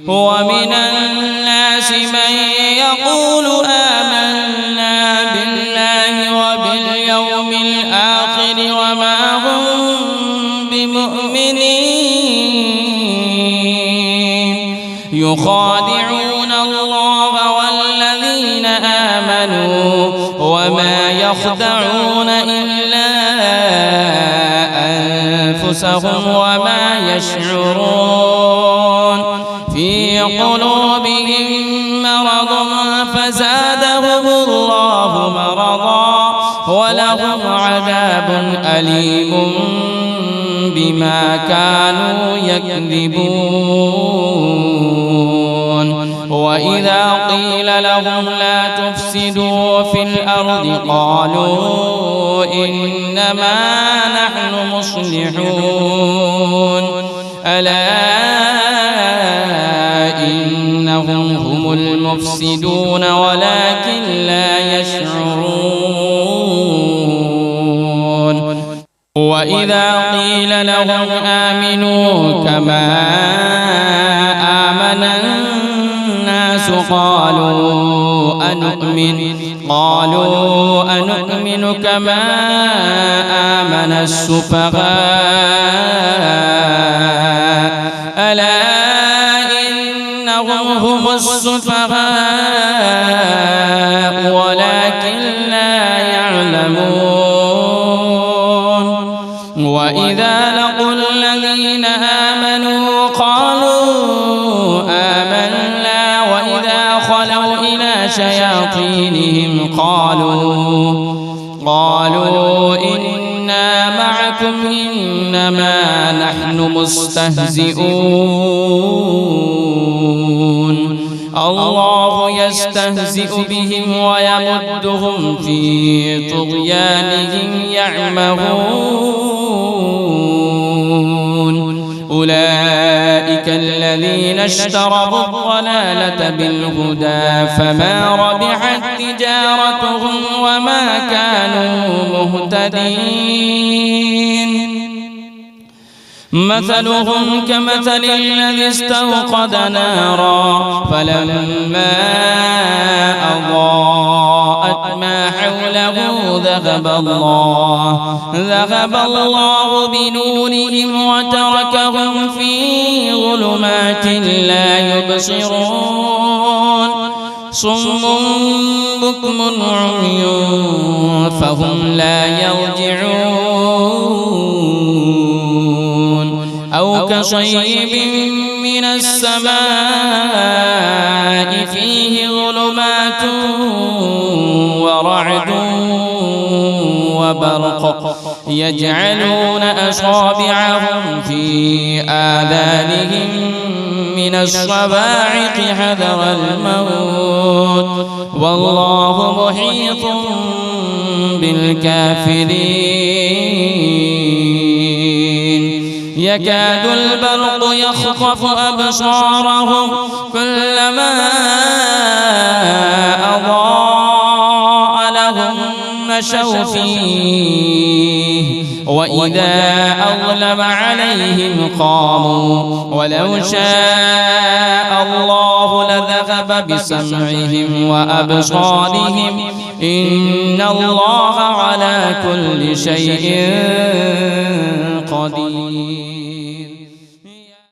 ومن الناس من يقول آمنا بالله وباليوم الآخر وما هم بمؤمنين يخادعون الله والذين آمنوا وما يخدعون إلا أنفسهم وما يشعرون في قلوبهم مرض فزادهم الله مرضا ولهم عذاب أليم بما كانوا يكذبون وإذا قيل لهم لا تفسدوا في الأرض قالوا إنما نحن مصلحون ألا إنهم هم المفسدون ولكن لا يشعرون وإذا قيل لهم آمنوا كما آمن الناس قالوا أنؤمن كما آمن السفهاء ألا إنهم هم السفهاء ولكن لا يعلمون وإذا لقوا الذين آمنوا قالوا آمنا وإذا خلوا إلى شياطينهم قالوا إنا معكم إنما نحن مستهزئون الله يستهزئ بهم ويمدهم في طغيانهم يعمهون أولئك الذين اشتروا الضلالة بالهدى فما ربحت تجارتهم وما كانوا مهتدين مثلهم كمثل الذي استوقد نارا فلما أضاءت ما حوله ذهب الله بنورهم وتركهم في ظلمات لا يبصرون صم بكم عمي فهم لا يرجعون أو كصيب من السماء فيه ظلمات ورعد وبرق يجعلون أصابعهم في آذانهم من الصواعق حذر الموت والله محيط بالكافرين يكاد البرق يخطف أبصارهم كلما أضاء لهم مشوا فيه وإذا أظلم عليهم قاموا ولو شاء الله لذهب بسمعهم وأبصارهم إن الله على كل شيء قدير.